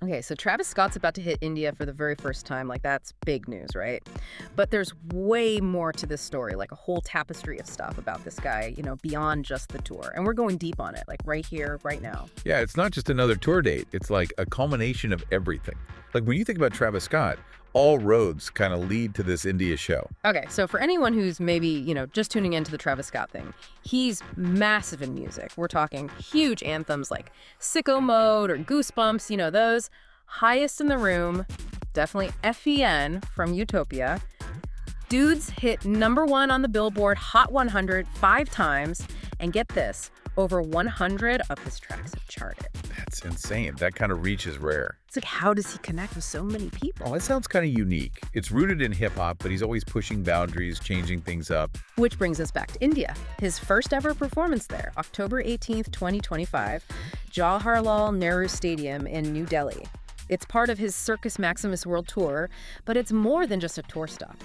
Okay, so Travis Scott's about to hit India for the very first time. Like, that's big news, right? But there's way more to this story, like a whole tapestry of stuff about this guy, beyond just the tour. And we're going deep on it, like right here, right now. Yeah, it's not just another tour date. It's like a culmination of everything. Like when you think about Travis Scott, all roads kind of lead to this India show. Okay, so for anyone who's maybe, just tuning into the Travis Scott thing, he's massive in music. We're talking huge anthems like Sicko Mode or Goosebumps, those. Highest in the room, definitely FEN from Utopia. Dude's hit #1 on the Billboard Hot 100 5 times. And get this, over 100 of his tracks have charted. That's insane. That kind of reach is rare. It's like, how does he connect with so many people? Oh, it sounds kind of unique. It's rooted in hip-hop, but he's always pushing boundaries, changing things up. Which brings us back to India. His first ever performance there, October 18th, 2025, Jawaharlal Nehru Stadium in New Delhi. It's part of his Circus Maximus World Tour, but it's more than just a tour stop.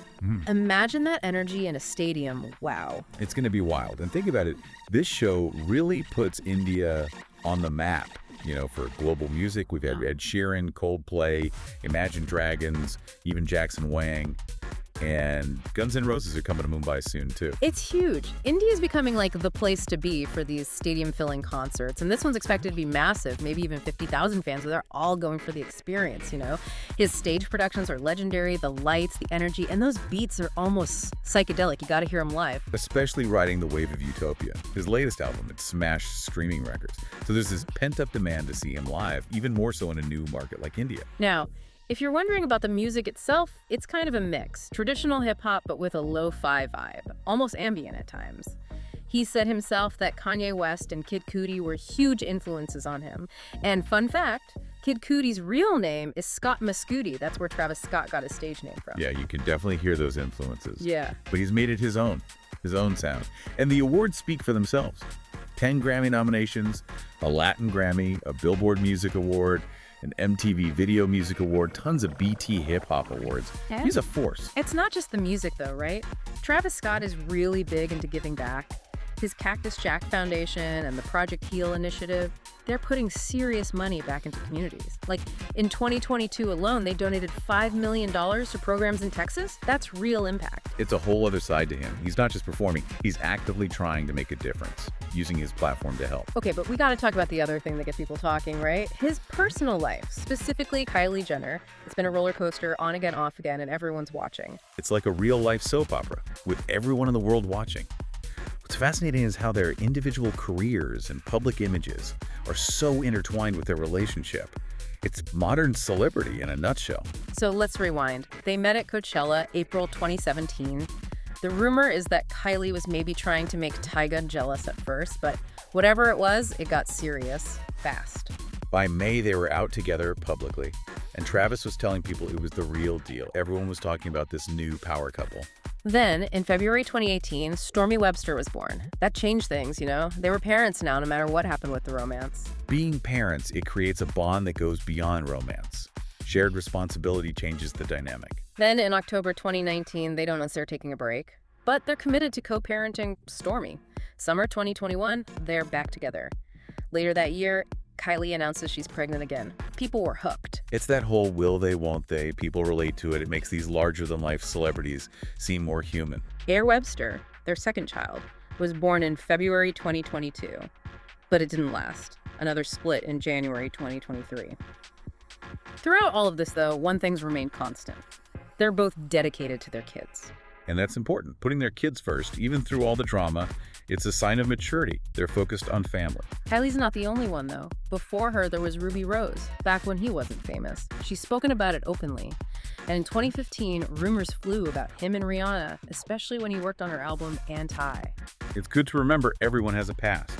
Imagine that energy in a stadium. Wow. It's going to be wild. And think about it. This show really puts India on the map. For global music, we've had Ed Sheeran, Coldplay, Imagine Dragons, even Jackson Wang. And Guns N' Roses are coming to Mumbai soon, too. It's huge. India is becoming like the place to be for these stadium-filling concerts. And this one's expected to be massive, maybe even 50,000 fans. So they're all going for the experience, His stage productions are legendary, the lights, the energy, and those beats are almost psychedelic. You got to hear them live. Especially riding the wave of Utopia. His latest album, it smashed streaming records. So there's this pent-up demand to see him live, even more so in a new market like India. Now, if you're wondering about the music itself, it's kind of a mix. Traditional hip-hop, but with a lo-fi vibe, almost ambient at times. He said himself that Kanye West and Kid Cudi were huge influences on him. And fun fact, Kid Cudi's real name is Scott Mescudi. That's where Travis Scott got his stage name from. Yeah, you can definitely hear those influences. Yeah. But he's made it his own sound. And the awards speak for themselves. 10 Grammy nominations, a Latin Grammy, a Billboard Music Award, an MTV Video Music Award, tons of BT Hip Hop Awards. Yeah. He's a force. It's not just the music, though, right? Travis Scott is really big into giving back. His Cactus Jack Foundation and the Project Heal initiative, they're putting serious money back into communities. Like, in 2022 alone, they donated $5 million to programs in Texas. That's real impact. It's a whole other side to him. He's not just performing, he's actively trying to make a difference, using his platform to help. Okay, but we gotta talk about the other thing that gets people talking, right? His personal life, specifically Kylie Jenner. It's been a roller coaster, on again, off again, and everyone's watching. It's like a real-life soap opera, with everyone in the world watching. What's fascinating is how their individual careers and public images are so intertwined with their relationship. It's modern celebrity in a nutshell. So let's rewind. They met at Coachella, April 2017. The rumor is that Kylie was maybe trying to make Tyga jealous at first, but whatever it was, it got serious fast. By May, they were out together publicly, and Travis was telling people it was the real deal. Everyone was talking about this new power couple. Then, in February 2018, Stormy Webster was born. That changed things, They were parents now, no matter what happened with the romance. Being parents, it creates a bond that goes beyond romance. Shared responsibility changes the dynamic. Then, in October 2019, they don't announce they're taking a break, but they're committed to co-parenting Stormy. Summer 2021, they're back together. Later that year, Kylie announces she's pregnant again. People were hooked. It's that whole will they, won't they, people relate to it. It makes these larger-than-life celebrities seem more human. Air Webster, their second child, was born in February 2022, but it didn't last. Another split in January 2023. Throughout all of this, though, one thing's remained constant. They're both dedicated to their kids. And that's important. Putting their kids first, even through all the drama, it's a sign of maturity. They're focused on family. Kylie's not the only one, though. Before her, there was Ruby Rose, back when he wasn't famous. She's spoken about it openly. And in 2015, rumors flew about him and Rihanna, especially when he worked on her album Anti. It's good to remember everyone has a past.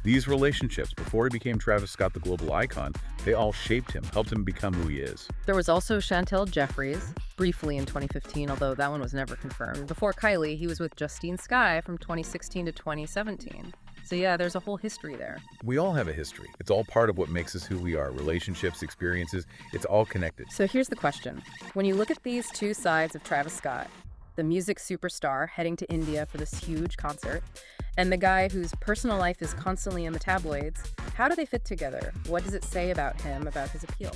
These relationships, before he became Travis Scott the global icon, they all shaped him, helped him become who he is. There was also Chantel Jeffries, briefly in 2015, although that one was never confirmed. Before Kylie, he was with Justine Skye from 2016 to 2017. So yeah, there's a whole history there. We all have a history. It's all part of what makes us who we are. Relationships, experiences, it's all connected. So here's the question. When you look at these two sides of Travis Scott, the music superstar heading to India for this huge concert, and the guy whose personal life is constantly in the tabloids. How do they fit together? What does it say about him, about his appeal?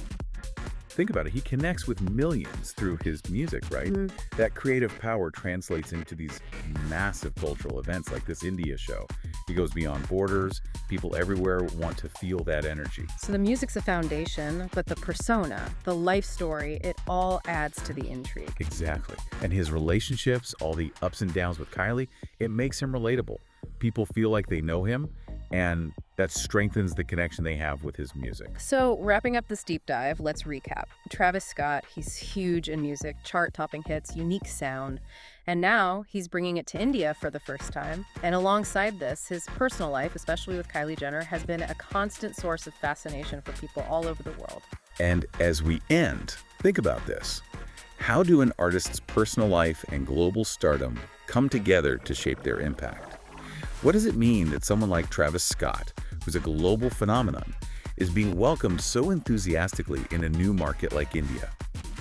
Think about it. He connects with millions through his music, right? That creative power translates into these massive cultural events like this India show. He goes beyond borders. People everywhere want to feel that energy. So the music's a foundation, but the persona, the life story, it all adds to the intrigue. Exactly. And his relationships, all the ups and downs with Kylie, it makes him relatable. People feel like they know him, and that strengthens the connection they have with his music. So wrapping up this deep dive, let's recap. Travis Scott, he's huge in music, chart-topping hits, unique sound. And now he's bringing it to India for the first time. And alongside this, his personal life, especially with Kylie Jenner, has been a constant source of fascination for people all over the world. And as we end, think about this. How do an artist's personal life and global stardom come together to shape their impact? What does it mean that someone like Travis Scott, who's a global phenomenon, is being welcomed so enthusiastically in a new market like India?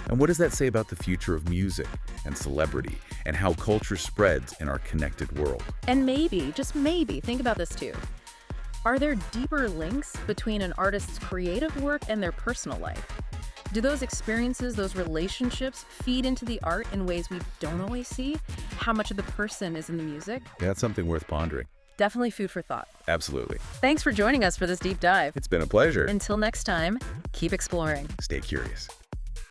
And what does that say about the future of music and celebrity and how culture spreads in our connected world? And maybe, just maybe, think about this too. Are there deeper links between an artist's creative work and their personal life? Do those experiences, those relationships, feed into the art in ways we don't always see? How much of the person is in the music? That's something worth pondering. Definitely food for thought. Absolutely. Thanks for joining us for this deep dive. It's been a pleasure. Until next time, keep exploring. Stay curious.